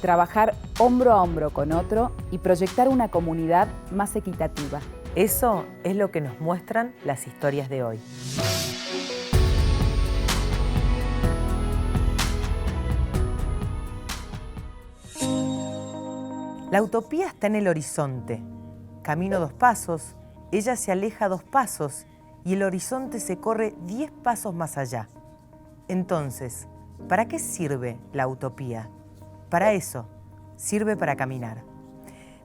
trabajar hombro a hombro con otro y proyectar una comunidad más equitativa. Eso es lo que nos muestran las historias de hoy. La utopía está en el horizonte. Camino 2 pasos, ella se aleja 2 pasos y el horizonte se corre 10 pasos más allá. Entonces, ¿para qué sirve la utopía? Para eso, sirve para caminar.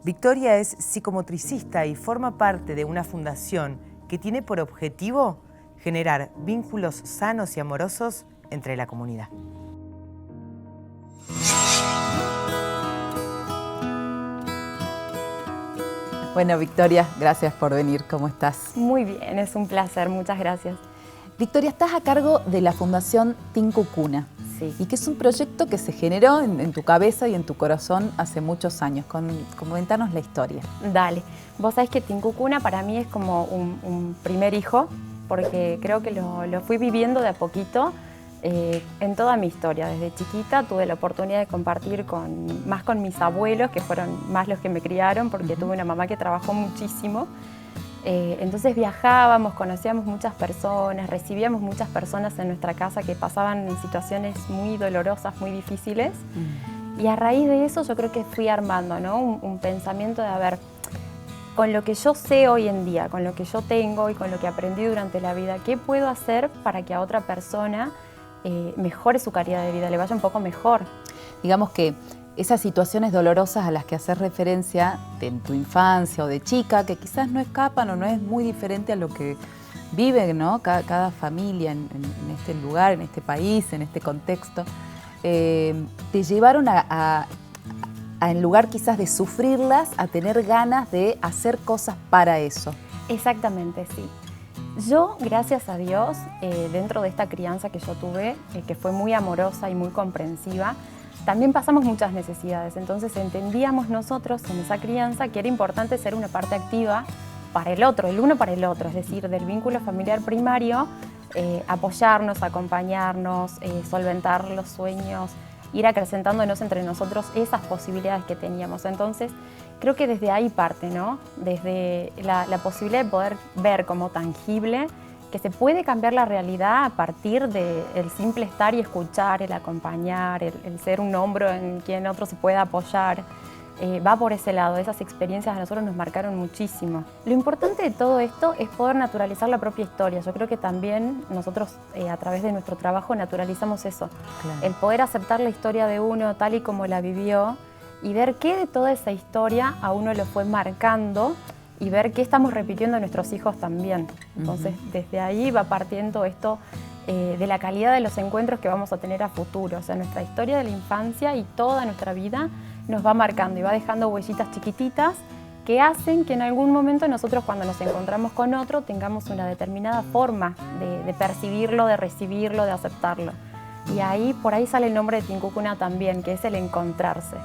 Victoria es psicomotricista y forma parte de una fundación que tiene por objetivo generar vínculos sanos y amorosos entre la comunidad. Bueno, Victoria, gracias por venir. ¿Cómo estás? Muy bien, es un placer, muchas gracias. Victoria, estás a cargo de la Fundación Tincucuna. Sí. Y que es un proyecto que se generó en tu cabeza y en tu corazón hace muchos años. Comentanos la historia. Dale. Vos sabés que Tincucuna para mí es como un primer hijo, porque creo que lo fui viviendo de a poquito en toda mi historia. Desde chiquita tuve la oportunidad de compartir más con mis abuelos, que fueron más los que me criaron, porque tuve una mamá que trabajó muchísimo. Entonces viajábamos, conocíamos muchas personas, recibíamos muchas personas en nuestra casa que pasaban en situaciones muy dolorosas, muy difíciles. Y a raíz de eso yo creo que fui armando, ¿no? un pensamiento de, a ver, con lo que yo sé hoy en día, con lo que yo tengo y con lo que aprendí durante la vida, ¿qué puedo hacer para que a otra persona mejore su calidad de vida, le vaya un poco mejor? Digamos que esas situaciones dolorosas a las que haces referencia en tu infancia o de chica, que quizás no escapan o no es muy diferente a lo que vive, ¿no? cada familia en este lugar, en este país, en este contexto, te llevaron en lugar quizás de sufrirlas, a tener ganas de hacer cosas para eso. Exactamente, sí. Yo, gracias a Dios, dentro de esta crianza que yo tuve, que fue muy amorosa y muy comprensiva, también pasamos muchas necesidades, entonces entendíamos nosotros en esa crianza que era importante ser una parte activa para el otro, el uno para el otro, es decir, del vínculo familiar primario, apoyarnos, acompañarnos, solventar los sueños, ir acrecentándonos entre nosotros esas posibilidades que teníamos. Entonces, creo que desde ahí parte, ¿no? Desde la posibilidad de poder ver como tangible que se puede cambiar la realidad a partir del simple estar y escuchar, el acompañar, el ser un hombro en quien otro se pueda apoyar. Va por ese lado, esas experiencias a nosotros nos marcaron muchísimo. Lo importante de todo esto es poder naturalizar la propia historia. Yo creo que también nosotros a través de nuestro trabajo naturalizamos eso. Claro. El poder aceptar la historia de uno tal y como la vivió y ver qué de toda esa historia a uno lo fue marcando y ver qué estamos repitiendo a nuestros hijos también. Entonces, desde ahí va partiendo esto de la calidad de los encuentros que vamos a tener a futuro. O sea, nuestra historia de la infancia y toda nuestra vida nos va marcando y va dejando huellitas chiquititas que hacen que en algún momento nosotros, cuando nos encontramos con otro, tengamos una determinada forma de percibirlo, de recibirlo, de aceptarlo. Y ahí, por ahí sale el nombre de Tincucuna también, que es el encontrarse.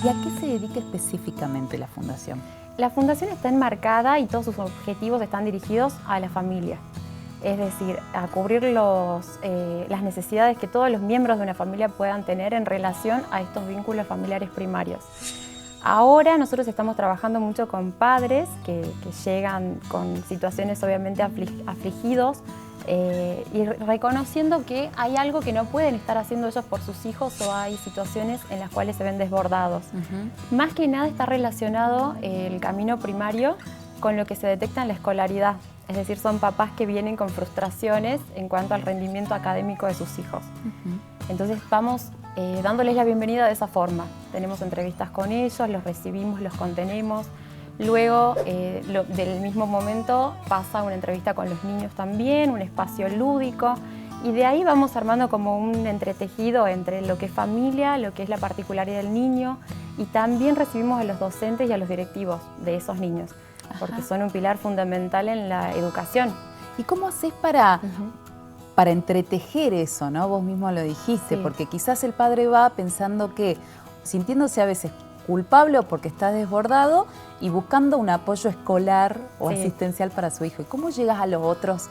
¿Y a qué se dedica específicamente la Fundación? La Fundación está enmarcada y todos sus objetivos están dirigidos a la familia. Es decir, a cubrir las necesidades que todos los miembros de una familia puedan tener en relación a estos vínculos familiares primarios. Ahora nosotros estamos trabajando mucho con padres que llegan con situaciones obviamente afligidos, y reconociendo que hay algo que no pueden estar haciendo ellos por sus hijos o hay situaciones en las cuales se ven desbordados. Más que nada está relacionado el camino primario con lo que se detecta en la escolaridad. Es decir, son papás que vienen con frustraciones en cuanto al rendimiento académico de sus hijos. Entonces vamos dándoles la bienvenida de esa forma. Tenemos entrevistas con ellos, los recibimos, los contenemos. Luego, del mismo momento, pasa una entrevista con los niños también, un espacio lúdico. Y de ahí vamos armando como un entretejido entre lo que es familia, lo que es la particularidad del niño. Y también recibimos a los docentes y a los directivos de esos niños, porque son un pilar fundamental en la educación. ¿Y cómo haces para entretejer eso, ¿no? Vos mismo lo dijiste, Sí. Porque quizás el padre va pensando que, sintiéndose a veces culpable o porque está desbordado y buscando un apoyo escolar o asistencial para su hijo. ¿Y cómo llegas a los otros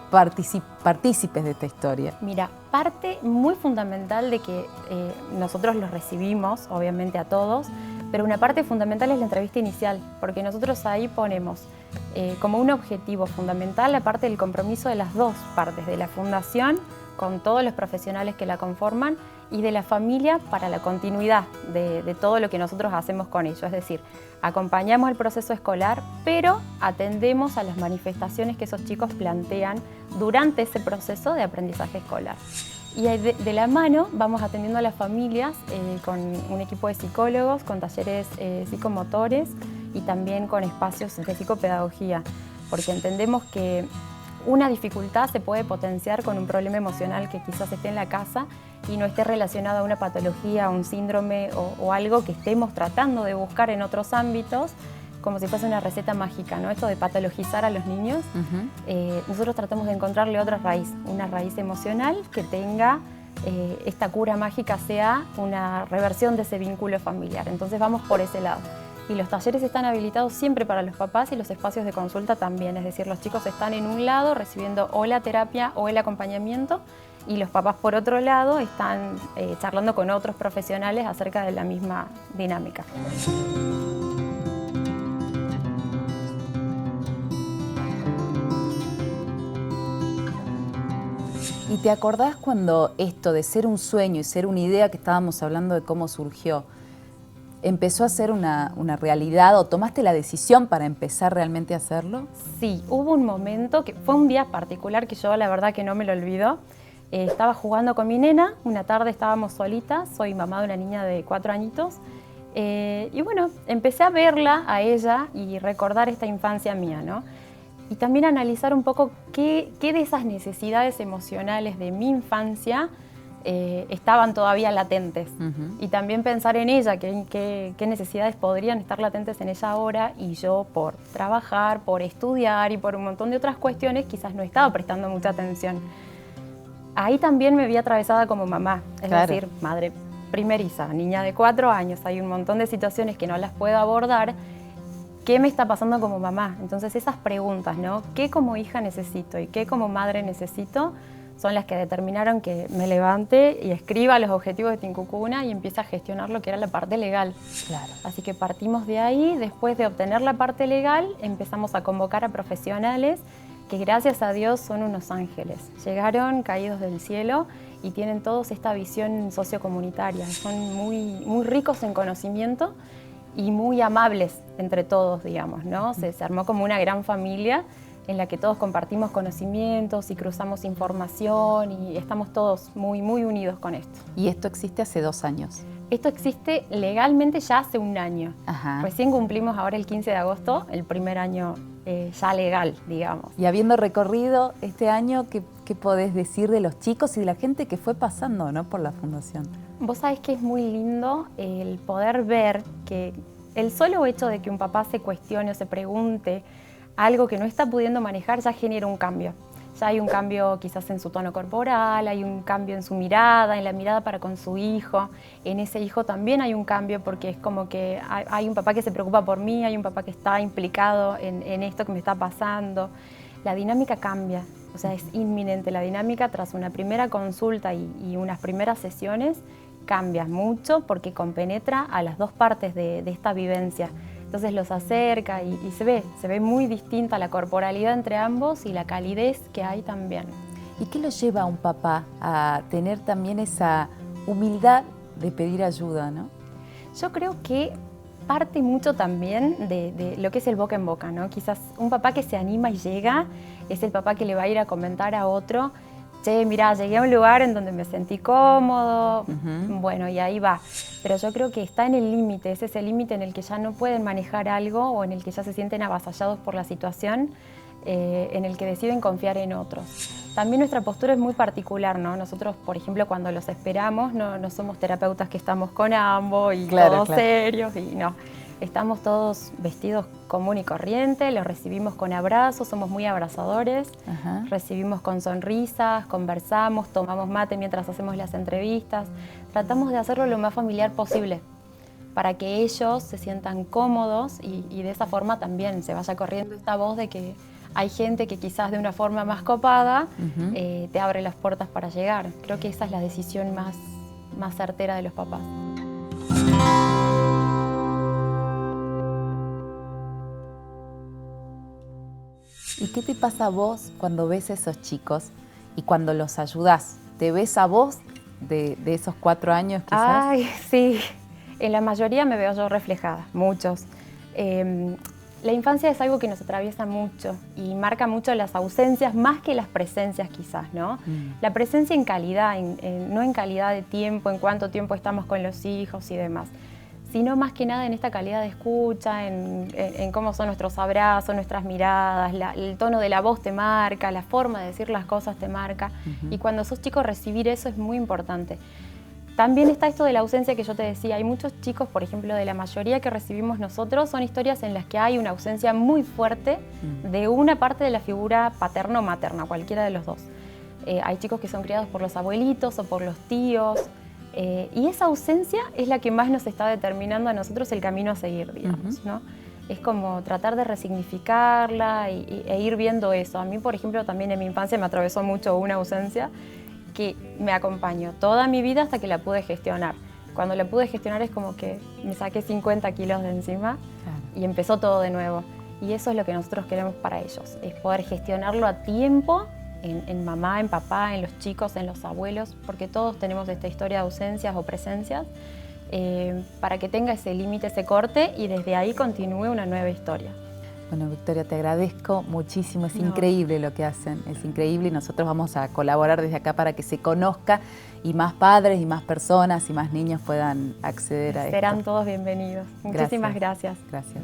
partícipes de esta historia? Mira, parte muy fundamental de que nosotros los recibimos, obviamente a todos, pero una parte fundamental es la entrevista inicial, porque nosotros ahí ponemos como un objetivo fundamental la parte del compromiso de las dos partes, de la fundación con todos los profesionales que la conforman y de la familia para la continuidad de todo lo que nosotros hacemos con ellos. Es decir, acompañamos el proceso escolar, pero atendemos a las manifestaciones que esos chicos plantean durante ese proceso de aprendizaje escolar. Y de la mano vamos atendiendo a las familias con un equipo de psicólogos, con talleres psicomotores y también con espacios de psicopedagogía, porque entendemos que una dificultad se puede potenciar con un problema emocional que quizás esté en la casa y no esté relacionado a una patología, a un síndrome o algo que estemos tratando de buscar en otros ámbitos, como si fuese una receta mágica, ¿no? Esto de patologizar a los niños. Nosotros tratamos de encontrarle otra raíz, una raíz emocional que tenga esta cura mágica, sea una reversión de ese vínculo familiar. Entonces vamos por ese lado. Y los talleres están habilitados siempre para los papás y los espacios de consulta también. Es decir, los chicos están en un lado recibiendo o la terapia o el acompañamiento y los papás por otro lado están charlando con otros profesionales acerca de la misma dinámica. ¿Y te acordás cuando esto de ser un sueño y ser una idea, que estábamos hablando de cómo surgió, empezó a ser una realidad o tomaste la decisión para empezar realmente a hacerlo? Sí, hubo un momento, que fue un día particular que yo la verdad que no me lo olvido. Estaba jugando con mi nena, una tarde estábamos solitas, soy mamá de una niña de 4 añitos, y bueno, empecé a verla a ella y recordar esta infancia mía, ¿no? Y también analizar un poco qué de esas necesidades emocionales de mi infancia estaban todavía latentes. Y también pensar en ella, qué necesidades podrían estar latentes en ella ahora, y yo por trabajar, por estudiar y por un montón de otras cuestiones quizás no estaba prestando mucha atención. Ahí también me vi atravesada como mamá, es decir, madre primeriza, niña de 4 años, hay un montón de situaciones que no las puedo abordar. ¿Qué me está pasando como mamá? Entonces esas preguntas, ¿no? ¿Qué como hija necesito y qué como madre necesito? Son las que determinaron que me levante y escriba los objetivos de Tincucuna y empiece a gestionar lo que era la parte legal. Claro. Así que partimos de ahí. Después de obtener la parte legal, empezamos a convocar a profesionales que, gracias a Dios, son unos ángeles. Llegaron caídos del cielo y tienen todos esta visión sociocomunitaria. Son muy ricos en conocimiento y muy amables entre todos, digamos, ¿no? Se armó como una gran familia en la que todos compartimos conocimientos y cruzamos información y estamos todos muy unidos con esto. ¿Y esto existe hace 2 años? Esto existe legalmente ya hace 1 año. Ajá. Recién cumplimos ahora el 15 de agosto, el primer año ya legal, digamos. Y habiendo recorrido este año, ¿qué podés decir de los chicos y de la gente que fue pasando, ¿no?, por la fundación? Vos sabés que es muy lindo el poder ver que el solo hecho de que un papá se cuestione o se pregunte algo que no está pudiendo manejar ya genera un cambio. Ya hay un cambio quizás en su tono corporal, hay un cambio en su mirada, en la mirada para con su hijo. En ese hijo también hay un cambio porque es como que hay un papá que se preocupa por mí, hay un papá que está implicado en esto que me está pasando. La dinámica cambia, o sea, es inminente. La dinámica tras una primera consulta y unas primeras sesiones cambia mucho porque compenetra a las dos partes de esta vivencia. Entonces los acerca y se ve muy distinta la corporalidad entre ambos y la calidez que hay también. ¿Y qué lo lleva a un papá a tener también esa humildad de pedir ayuda, no? Yo creo que parte mucho también de lo que es el boca en boca, ¿no? Quizás un papá que se anima y llega es el papá que le va a ir a comentar a otro: che, mirá, llegué a un lugar en donde me sentí cómodo, bueno, y ahí va. Pero yo creo que está en el límite, ese es el límite en el que ya no pueden manejar algo o en el que ya se sienten avasallados por la situación, en el que deciden confiar en otros. También nuestra postura es muy particular, ¿no? Nosotros, por ejemplo, cuando los esperamos, no somos terapeutas que estamos con ambos y todos serios, y no. Estamos todos vestidos común y corriente, los recibimos con abrazos, somos muy abrazadores, recibimos con sonrisas, conversamos, tomamos mate mientras hacemos las entrevistas. Tratamos de hacerlo lo más familiar posible para que ellos se sientan cómodos y de esa forma también se vaya corriendo esta voz de que hay gente que quizás de una forma más copada Ujú. te abre las puertas para llegar. Creo que esa es la decisión más certera de los papás. ¿Y qué te pasa a vos cuando ves a esos chicos y cuando los ayudás? ¿Te ves a vos de esos 4 años quizás? Ay, sí. En la mayoría me veo yo reflejada, muchos. La infancia es algo que nos atraviesa mucho y marca mucho las ausencias más que las presencias quizás, ¿no? La presencia en calidad, no en calidad de tiempo, en cuánto tiempo estamos con los hijos y demás, sino más que nada en esta calidad de escucha, en cómo son nuestros abrazos, nuestras miradas, el tono de la voz te marca, la forma de decir las cosas te marca. Y cuando sos chico recibir eso es muy importante. También está esto de la ausencia que yo te decía. Hay muchos chicos, por ejemplo, de la mayoría que recibimos nosotros, son historias en las que hay una ausencia muy fuerte de una parte de la figura paterna o materna, cualquiera de los dos. Hay chicos que son criados por los abuelitos o por los tíos, y esa ausencia es la que más nos está determinando a nosotros el camino a seguir, digamos, ¿no? Es como tratar de resignificarla e ir viendo eso. A mí, por ejemplo, también en mi infancia me atravesó mucho una ausencia que me acompañó toda mi vida hasta que la pude gestionar. Cuando la pude gestionar es como que me saqué 50 kilos de encima y empezó todo de nuevo. Y eso es lo que nosotros queremos para ellos, es poder gestionarlo a tiempo en mamá, en papá, en los chicos, en los abuelos, porque todos tenemos esta historia de ausencias o presencias, para que tenga ese límite, ese corte y desde ahí continúe una nueva historia. Bueno, Victoria, te agradezco muchísimo, es increíble lo que hacen, es increíble y nosotros vamos a colaborar desde acá para que se conozca y más padres y más personas y más niños puedan acceder a esto. Serán todos bienvenidos. Muchísimas gracias. Gracias.